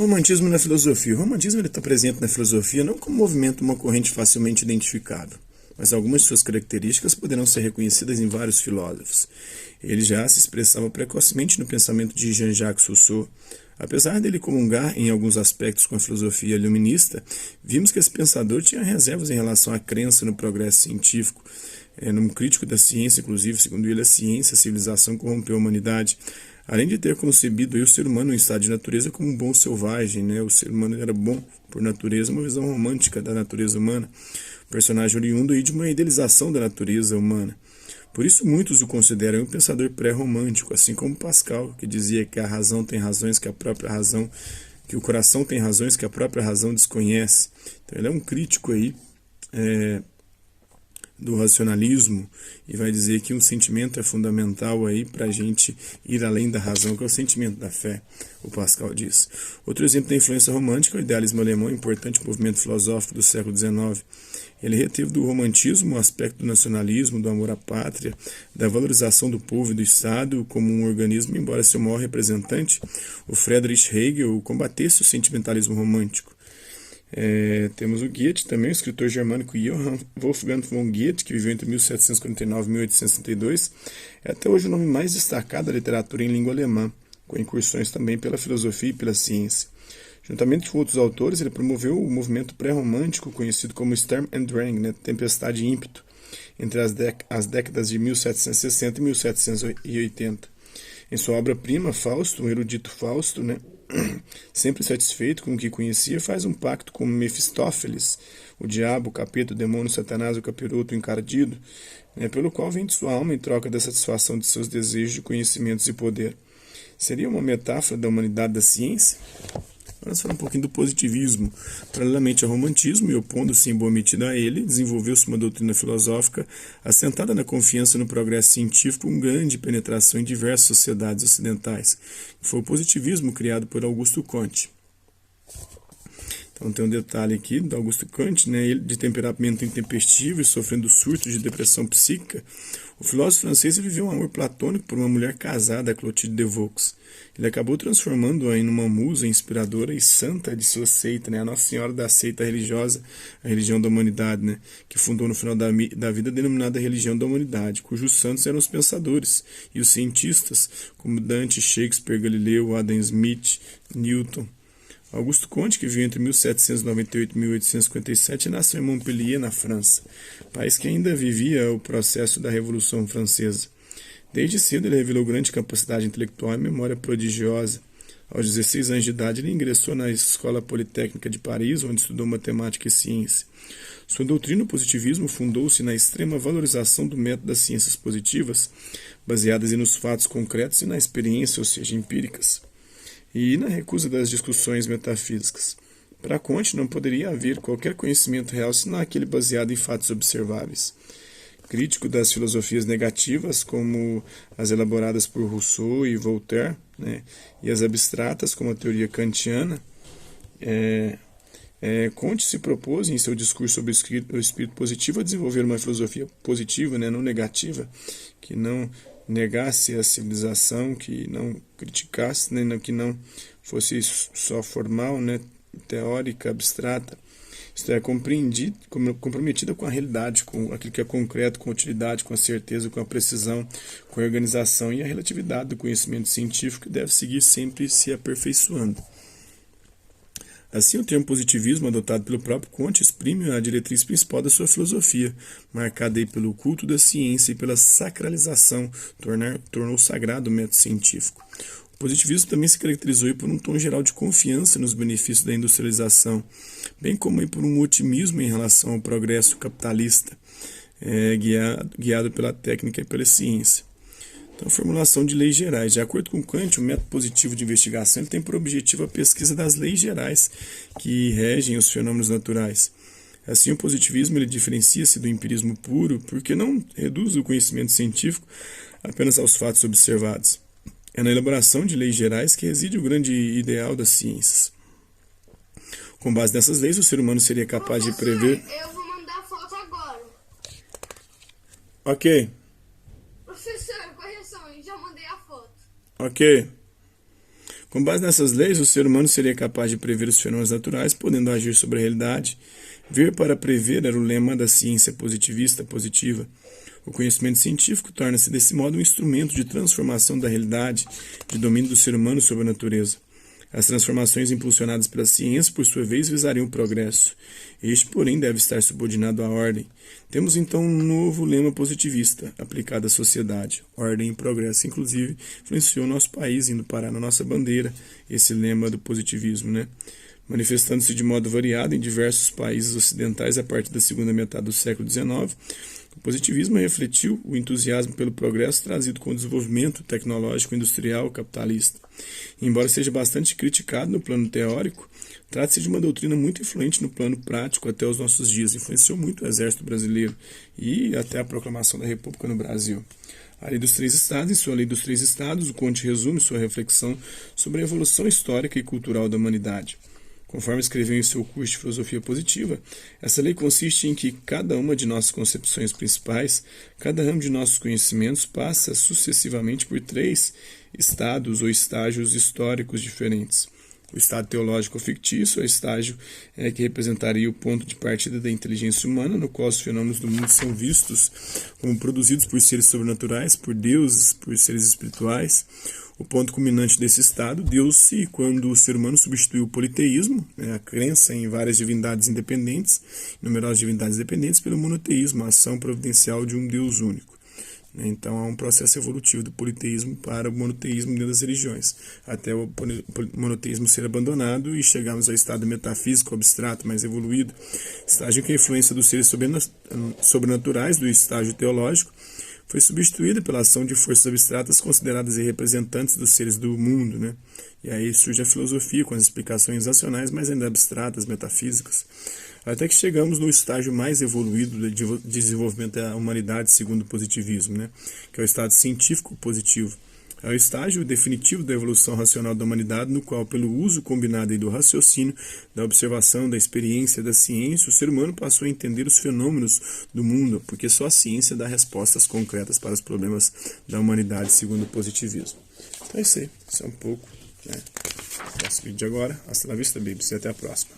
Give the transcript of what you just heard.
Romantismo na filosofia. O romantismo está presente na filosofia não como movimento, uma corrente facilmente identificável, mas algumas de suas características poderão ser reconhecidas em vários filósofos. Ele já se expressava precocemente no pensamento de Jean-Jacques Rousseau. Apesar dele comungar em alguns aspectos com a filosofia iluminista, vimos que esse pensador tinha reservas em relação à crença no progresso científico. Num crítico da ciência, inclusive, segundo ele, a ciência, a civilização corrompeu a humanidade. Além de ter concebido o ser humano em estado de natureza como um bom selvagem, né? O ser humano era bom por natureza, uma visão romântica da natureza humana, personagem oriundo aí de uma idealização da natureza humana. Por isso muitos o consideram um pensador pré-romântico, assim como Pascal, que dizia que a razão tem razões que a própria razão, que o coração tem razões que a própria razão desconhece. Então ele é um crítico aí do racionalismo e vai dizer que um sentimento é fundamental aí para a gente ir além da razão, que é o sentimento da fé, o Pascal diz. Outro exemplo da influência romântica é o idealismo alemão, importante movimento filosófico do século XIX. Ele reteve do romantismo o aspecto do nacionalismo, do amor à pátria, da valorização do povo e do Estado como um organismo, embora seu maior representante, o Friedrich Hegel, combatesse o sentimentalismo romântico. Temos o Goethe também, o escritor germânico Johann Wolfgang von Goethe, que viveu entre 1749 e 1862, é até hoje o nome mais destacado da literatura em língua alemã, com incursões também pela filosofia e pela ciência. Juntamente com outros autores, ele promoveu o movimento pré-romântico conhecido como Sturm und Drang, né, tempestade e ímpeto, entre as décadas de 1760 e 1780. Em sua obra-prima, Fausto, o erudito Fausto, né, sempre satisfeito com o que conhecia, faz um pacto com Mefistófeles, o diabo, o capeta, o demônio, o satanás, o capiroto, o encardido, né, pelo qual vende sua alma em troca da satisfação de seus desejos de conhecimentos e poder. Seria uma metáfora da humanidade da ciência? Vamos falar um pouquinho do positivismo. Paralelamente ao romantismo e opondo-se em boa medida a ele, desenvolveu-se uma doutrina filosófica assentada na confiança no progresso científico com grande penetração em diversas sociedades ocidentais. Foi o positivismo criado por Augusto Comte. Então tem um detalhe aqui do Augusto Comte, né, ele de temperamento intempestivo e sofrendo surtos de depressão psíquica. O filósofo francês viveu um amor platônico por uma mulher casada, Clotilde de Vaux. Ele acabou transformando-a em uma musa inspiradora e santa de sua seita, né, a Nossa Senhora da seita religiosa, a religião da humanidade, né, que fundou no final da vida a denominada religião da humanidade, cujos santos eram os pensadores e os cientistas, como Dante, Shakespeare, Galileu, Adam Smith, Newton. Augusto Comte, que viveu entre 1798 e 1857, nasceu em Montpellier, na França, país que ainda vivia o processo da Revolução Francesa. Desde cedo ele revelou grande capacidade intelectual e memória prodigiosa. Aos 16 anos de idade, ele ingressou na Escola Politécnica de Paris, onde estudou matemática e ciência. Sua doutrina, o positivismo, fundou-se na extrema valorização do método das ciências positivas, baseadas nos fatos concretos e na experiência, ou seja, empíricas, e na recusa das discussões metafísicas. Para Comte, não poderia haver qualquer conhecimento real senão aquele baseado em fatos observáveis. Crítico das filosofias negativas, como as elaboradas por Rousseau e Voltaire, né, e as abstratas, como a teoria kantiana, Comte se propôs, em seu discurso sobre o espírito positivo, a desenvolver uma filosofia positiva, né, não negativa, que não negasse a civilização, que não criticasse, né, que não fosse só formal, né, teórica, abstrata. Isto é, comprometida com a realidade, com aquilo que é concreto, com a utilidade, com a certeza, com a precisão, com a organização e a relatividade do conhecimento científico, que deve seguir sempre se aperfeiçoando. Assim, o termo positivismo, adotado pelo próprio Comte, exprime a diretriz principal da sua filosofia, marcada aí pelo culto da ciência e pela sacralização, tornou sagrado o método científico. O positivismo também se caracterizou por um tom geral de confiança nos benefícios da industrialização, bem como por um otimismo em relação ao progresso capitalista, guiado pela técnica e pela ciência. Então, formulação de leis gerais. De acordo com Kant, o método positivo de investigação ele tem por objetivo a pesquisa das leis gerais que regem os fenômenos naturais. Assim, o positivismo ele diferencia-se do empirismo puro porque não reduz o conhecimento científico apenas aos fatos observados. É na elaboração de leis gerais que reside o grande ideal das ciências. Com base nessas leis, o ser humano seria capaz de prever... Eu vou mandar foto agora. Ok. Professor, correção, eu já mandei a foto. Ok. Com base nessas leis, o ser humano seria capaz de prever os fenômenos naturais, podendo agir sobre a realidade. Ver para prever era o lema da ciência positivista positiva. O conhecimento científico torna-se, desse modo, um instrumento de transformação da realidade, de domínio do ser humano sobre a natureza. As transformações impulsionadas pela ciência, por sua vez, visariam o progresso. Este, porém, deve estar subordinado à ordem. Temos, então, um novo lema positivista, aplicado à sociedade. Ordem e progresso, inclusive, influenciou o nosso país, indo parar na nossa bandeira, esse lema do positivismo, né? Manifestando-se de modo variado em diversos países ocidentais a partir da segunda metade do século XIX, o positivismo refletiu o entusiasmo pelo progresso trazido com o desenvolvimento tecnológico, industrial, capitalista. Embora seja bastante criticado no plano teórico, trata-se de uma doutrina muito influente no plano prático até os nossos dias. Influenciou muito o exército brasileiro e até a proclamação da República no Brasil. A Lei dos Três Estados, em sua Lei dos Três Estados, o Conte resume sua reflexão sobre a evolução histórica e cultural da humanidade. Conforme escreveu em seu curso de Filosofia Positiva, essa lei consiste em que cada uma de nossas concepções principais, cada ramo de nossos conhecimentos passa sucessivamente por 3 estados ou estágios históricos diferentes. O estado teológico ou fictício é o estágio que representaria o ponto de partida da inteligência humana, no qual os fenômenos do mundo são vistos como produzidos por seres sobrenaturais, por deuses, por seres espirituais. O ponto culminante desse estado deu-se quando o ser humano substituiu o politeísmo, a crença em várias divindades independentes, numerosas divindades independentes, pelo monoteísmo, a ação providencial de um Deus único. Então há um processo evolutivo do politeísmo para o monoteísmo dentro das religiões, até o monoteísmo ser abandonado e chegarmos ao estado metafísico, abstrato, mais evoluído, estágio em que a influência dos seres sobrenaturais, do estágio teológico, foi substituída pela ação de forças abstratas consideradas representantes dos seres do mundo, né? E aí surge a filosofia com as explicações racionais, mas ainda abstratas, metafísicas, até que chegamos no estágio mais evoluído de desenvolvimento da humanidade segundo o positivismo, né? Que é o estado científico positivo. É o estágio definitivo da evolução racional da humanidade, no qual, pelo uso combinado do raciocínio, da observação, da experiência, da ciência, o ser humano passou a entender os fenômenos do mundo, porque só a ciência dá respostas concretas para os problemas da humanidade, segundo o positivismo. Então é isso aí. Isso é um pouco, né? Nosso vídeo de agora. Hasta la vista, babies. E até a próxima.